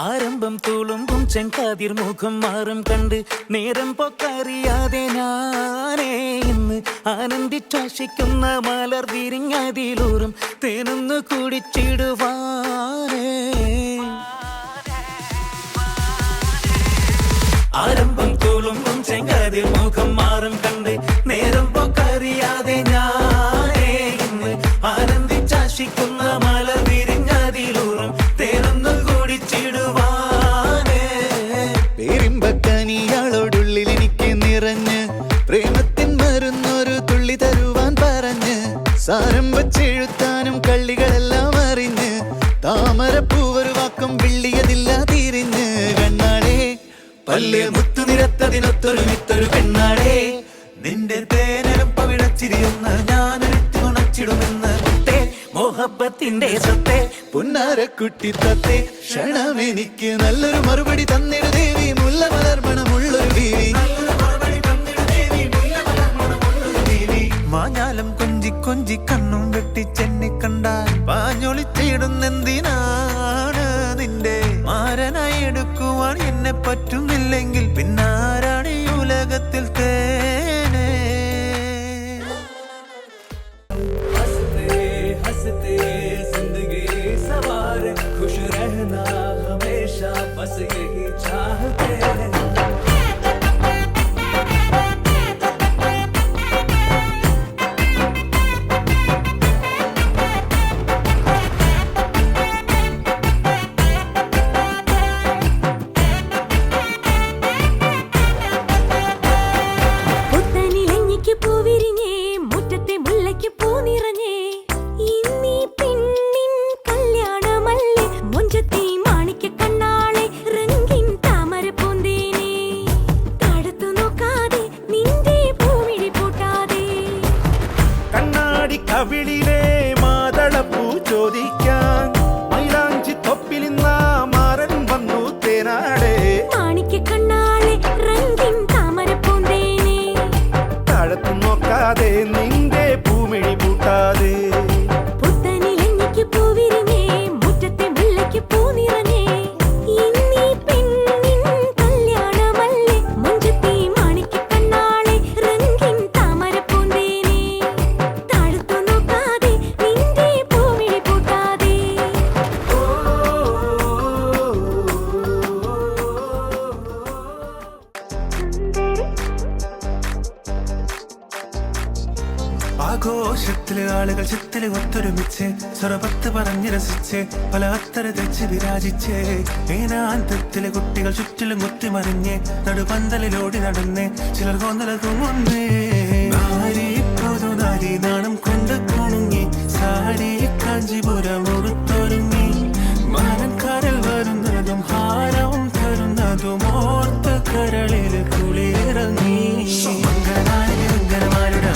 ആരംഭം തുളുമ്പും ചെങ്കാതിർ മുഖം മാറും കണ്ട് നേരം പൊക്കറിയാതെ ഞാനേ ഇന്ന് ആനന്ദിച്ചാശിക്കുന്ന മലർ വിരിഞ്ഞതിലൂറും തേനൊന്നു കുടിച്ചിടുവാനേ. ആരംഭം തുളുമ്പും ചെങ്കാതിർ മുഖം മാറും കണ്ട് നേരം പൊക്കറിയാതെ ഞാനേ ഇന്ന് ആനന്ദിച്ചാശിക്കുന്ന മലർ വിരിഞ്ഞതിലൂറും തേനൊന്നു കുടിച്ചിടുവാനേ. പേരിമ്പക്കനിയാളോടുള്ളിൽ എനിക്ക് നിറഞ്ഞ് പ്രേമത്തിൻ മരുന്നൊരു തുള്ളി തരുവാൻ പറഞ്ഞ് സാരം വച്ചെഴുത്താനും കള്ളികളെല്ലാം അറിഞ്ഞ് താമരപ്പൂവൊരു വാക്കും വിള്ളിയതില്ല തിരിഞ്ഞ് കണ്ണാടേ പല്ല് മുത്തു നിരത്തതിനൊത്തൊരു മിത്തൊരു പെണ്ണാടേ നിന്റെ തേനലും പവിടച്ചിരിയുന്ന ഞാനൊരുത്തി ഉണച്ചിടുമെന്ന് മുത്തേ മോഹബത്തിന്റെ സ്വത്തെ പുന്നാരക്കുട്ടി തത്തേ ക്ഷണമെനിക്ക് നല്ലൊരു മറുപടി തന്നിട ദേവി മുല്ല മലർമണമുള്ളൊരു ബീവി. മാഞ്ഞാലം കൊഞ്ചി കൊഞ്ചി കണ്ണും വെട്ടിച്ചെന്നെ കണ്ടാൽ പാഞ്ഞൊളിച്ചിടുന്നെന്തിനാണ് നിന്റെ മാരനായി എടുക്കുവാൻ എന്നെ പറ്റുന്നില്ലെങ്കിൽ പിന്നാരാണ് ഈ ഉലകത്തിൽ തേനെ. हंसते जिंदगी सवार खुश रहना हमेशा बस यही चाहते हैं. കവിളിലെ മാതളപ്പൂ ചോദിക്കാൻ മൈലാഞ്ചി തൊപ്പിലിന്ന മാറൻ വന്നു തേനാടേ മാണിക്ക കണ്ണാളെ രംഗിൻ താമരപ്പൂന്തേനെ താഴത്തു നോക്കാതെ നിന്റെ പൂമിഴി പൂട്ടാതെ പുത്തനിലഞ്ഞിക്ക് പൂവിരിഞ്ഞേ മുറ്റത്തെ മുല്ലയ്ക്ക് പൂ നിറഞ്ഞേ ഇന്നീ പെണ്ണിൻ കല്യാണമല്ലേ മുഞ്ചത്തി മാണിക്ക കണ്ണാളെ രംഗിൻ താമരപ്പൂന്തേനെ താഴത്തു നോക്കാതെ നിന്റെ പൂമിഴി പൂട്ടാതെ. ആഘോഷത്തില് ആളുകൾ ചിത്തില് ഒത്തൊരുമിച്ച് സ്വരപത്ത് പറഞ്ഞ് രസിച്ച് പല അത്തര തെച്ച് വിരാജിച്ച് ഏനാന്തത്തിലെ കുട്ടികൾ ചുറ്റിലും കുത്തിമറിഞ്ഞ് നടുപന്തലിലോടി നടന്ന് ചിലർ കൊന്നല തൂങ്ങുന്നേ. നാരി നാണം കൊണ്ട് കുണുങ്ങി സാരി കാഞ്ചിപുരം ഉടുത്തൊരുങ്ങി മാനക്കാരൽ വരുന്നതും ഹാരവും തരുന്നതും ഓർത്ത് കരളിൽ കുളിയിറങ്ങി. മംഗളമാരുടെ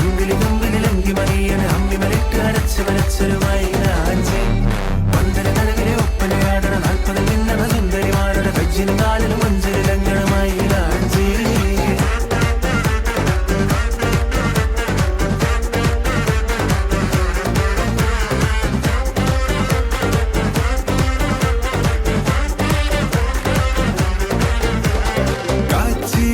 അമ്പിലി മറിയൻ അമ്പിമലിട്ട് അരച്ച് വരച്ചൊരു മൈലാഞ്ചി പന്തല നടുവിലെ ഒപ്പനയാടണ 40 നിന്നണ സുന്ദരിമാരുടെ കജ്ജിനും കാലിലും മഞ്ചലിലങ്ങണ മൈലാഞ്ചി. കാച്ചി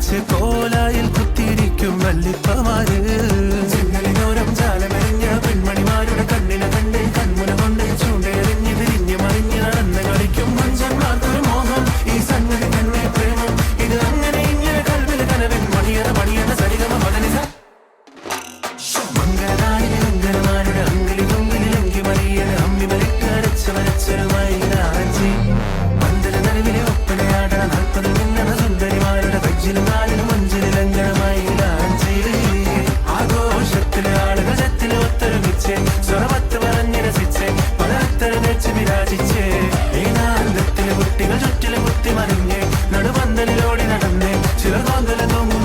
വെച്ച് കോലായിൽ കുത്തിയിരിക്കും വല്ലിപ്പമാര്. ചെങ്ങലിനോരം ജാലമെറിഞ്ഞ പെൺമണിമാരുടെ കണ്ണിനെ കണ്ട് കൺമുന കൊണ്ട് ചൂണ്ടയെറിഞ്ഞ് തിരിഞ്ഞ് മറിഞ്ഞ് നടന്ന് കളിക്കും മഞ്ചന്മാർക്കൊരു മോഹം. ഈ സംഗതി തന്നെ പ്രേമം. ഇത് അങ്ങനെ ഇങ്ങനെ കൽവിൽ കനവൻ മണിയറ മണിയറ സരിഗമ മദനിസ. മംഗളനാളിലെ മംഗളമാരുടെ അങ്കിളി കൊങ്കിലി അങ്കി മറിയന് അമ്മി മരിട്ട് അരച്ച വരച്ചരുമായി ആഞ്ചി. പന്തല നടുവിലെ ഒപ്പനയാടണ 40 മിന്നണ സുന്ദരിമാരുടെ കജ്ജിലും നാലിലും മഞ്ചിലും ലംഘനമായി ആഞ്ചി. ആഘോഷത്തിലെ ആളുകൾ ചത്തിലെ ഒത്തൊരുമിച്ച് സ്വറമത്ത് പറഞ്ഞ് രസിച്ച് പലത്തരം വെച്ച് വിരാജിച്ച് ഏകാന്തത്തിലെ കുട്ടികൾ ചുറ്റിലും കുത്തി മറിഞ്ഞ് നടുപന്തലിലോടി നടന്ന് ചില കോന്തല നോങ്ങും